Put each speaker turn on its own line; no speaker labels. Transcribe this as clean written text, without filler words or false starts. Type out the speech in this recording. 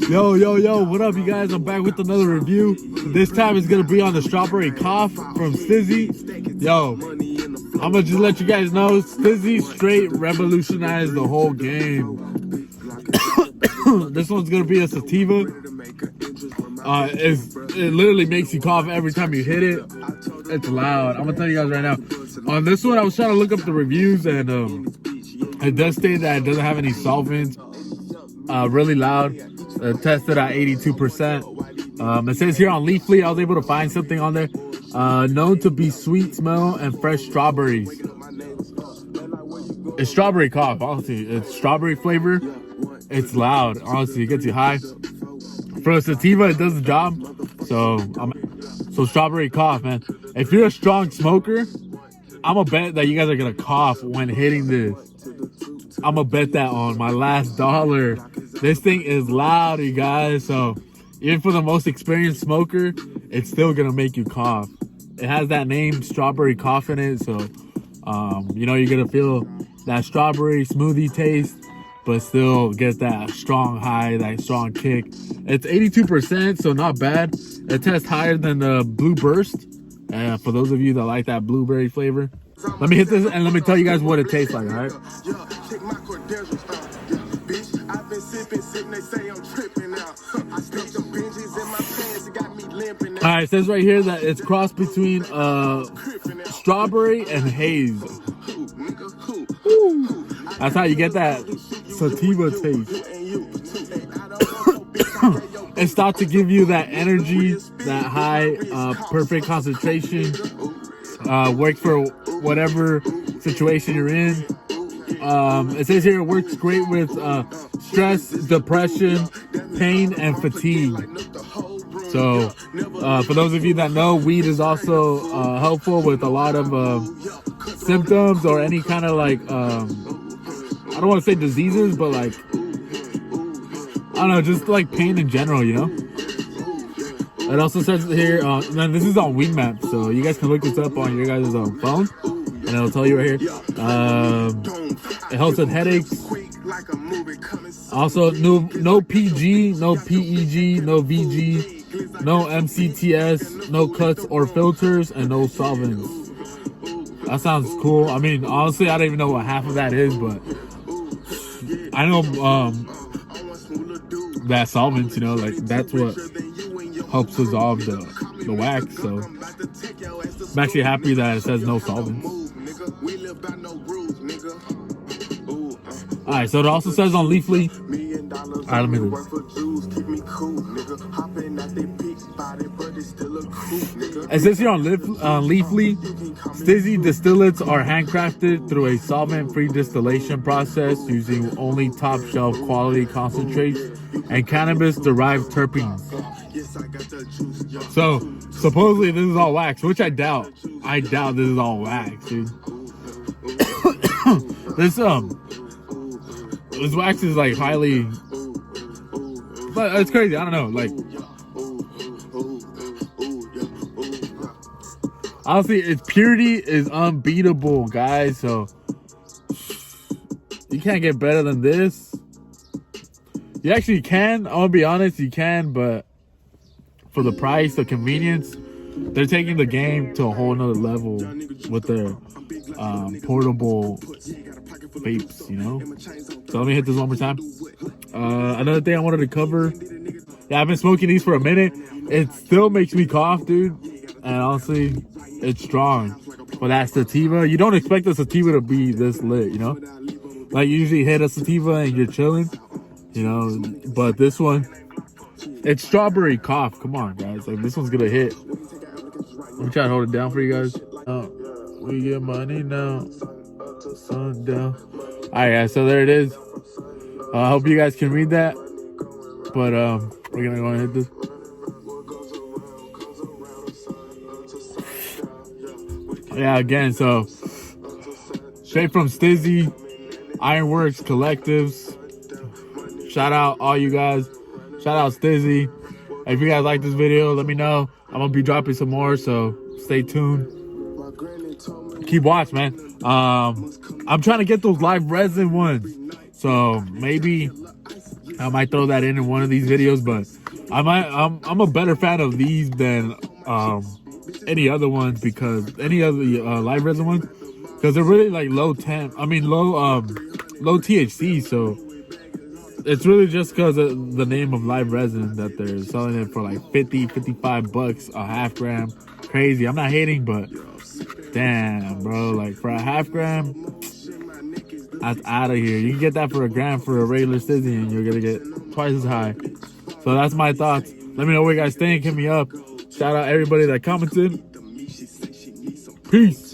Yo, what up, you guys? I'm back with another review. This time it's gonna be on the strawberry cough from stiiizy. Yo, I'm gonna just let you guys know, stiiizy straight revolutionized the whole game. This one's gonna be a sativa. It literally makes you cough every time you hit it. It's loud. I'm gonna tell you guys right now. On this one, I was trying to look up the reviews, and it does state that it doesn't have any solvents. Really loud. Tested at 82%. It says here on Leafly, I was able to find something on there. Known to be sweet smell and fresh strawberries. It's strawberry cough, honestly. It's strawberry flavor. It's loud. Honestly, it gets you high. For a sativa, it does the job. So strawberry cough, man. If you're a strong smoker, I'm gonna bet that you guys are gonna cough when hitting this. I'm gonna bet that on my last dollar. This thing is loud, you guys. So even for the most experienced smoker, it's still gonna make you cough. It has that name, strawberry cough, in it. So you know, you're gonna feel that strawberry smoothie taste, but still get that strong high, that strong kick. It's 82%, so not bad. It tests higher than the Blue Burst. For those of you that like that blueberry flavor, let me hit this and let me tell you guys what it tastes like, all right? All right, it says right here that it's crossed between strawberry and haze. Ooh. That's how you get that sativa taste. It's thought to give you that energy, that high, perfect concentration. Works for whatever situation you're in. It says here it works great with stress, depression, pain, and fatigue. So for those of you that know, weed is also helpful with a lot of symptoms or any kind of like, I don't want to say diseases, but like, I don't know, just like pain in general, you know? It also says here, man, this is on Weed Map, so you guys can look this up on your guys' phone, and it'll tell you right here. It helps with headaches. Also, no PG, no PEG, no VG, no MCTS, no cuts or filters, and no solvents. That sounds cool. I mean, honestly, I don't even know what half of that is, but I know that solvents, you know, like that's what helps dissolve the wax. So I'm actually happy that it says no solvents. All right, so it also says on Leafly. All right, let me read. It says here on Leafly, stiiizy distillates are handcrafted through a solvent-free distillation process using only top-shelf quality concentrates and cannabis-derived terpenes. So supposedly this is all wax, which I doubt. I doubt this is all wax, dude. This wax is like highly, but it's crazy. I don't know, like honestly, its purity is unbeatable, guys. So you can't get better than this. You actually can. I'm gonna be honest, you can, but for the price, the convenience, they're taking the game to a whole nother level with their portable vapes, you know? So let me hit this one more time. Another thing I wanted to cover. Yeah, I've been smoking these for a minute. It still makes me cough, dude. And honestly, it's strong. For that sativa, you don't expect a sativa to be this lit, you know? Like, you usually hit a sativa and you're chilling, you know? But this one, it's strawberry cough. Come on, guys. Like, this one's gonna hit. Let me try to hold it down for you guys. We get money now. Sundown. Alright, guys, so there it is. I hope you guys can read that. But we're gonna go and hit this. Yeah, again, so straight from stiiizy, Ironworks Collectives. Shout out all you guys. Shout out stiiizy. If you guys like this video, let me know. I'm gonna be dropping some more, so stay tuned. Keep watch, man. I'm trying to get those live resin ones. So maybe I might throw that in one of these videos, but I'm a better fan of these than any other ones, because any other live resin ones, because they're really like low temp. I mean low THC. So it's really just because of the name of live resin that they're selling it for like 50-55 bucks a half gram. Crazy. I'm not hating, but damn, bro, like for a half gram, that's out of here. You can get that for a gram for a regular stiiizy, and you're gonna get twice as high. So that's my thoughts. Let me know what you guys think. Hit me up. Shout out everybody that commented. Peace.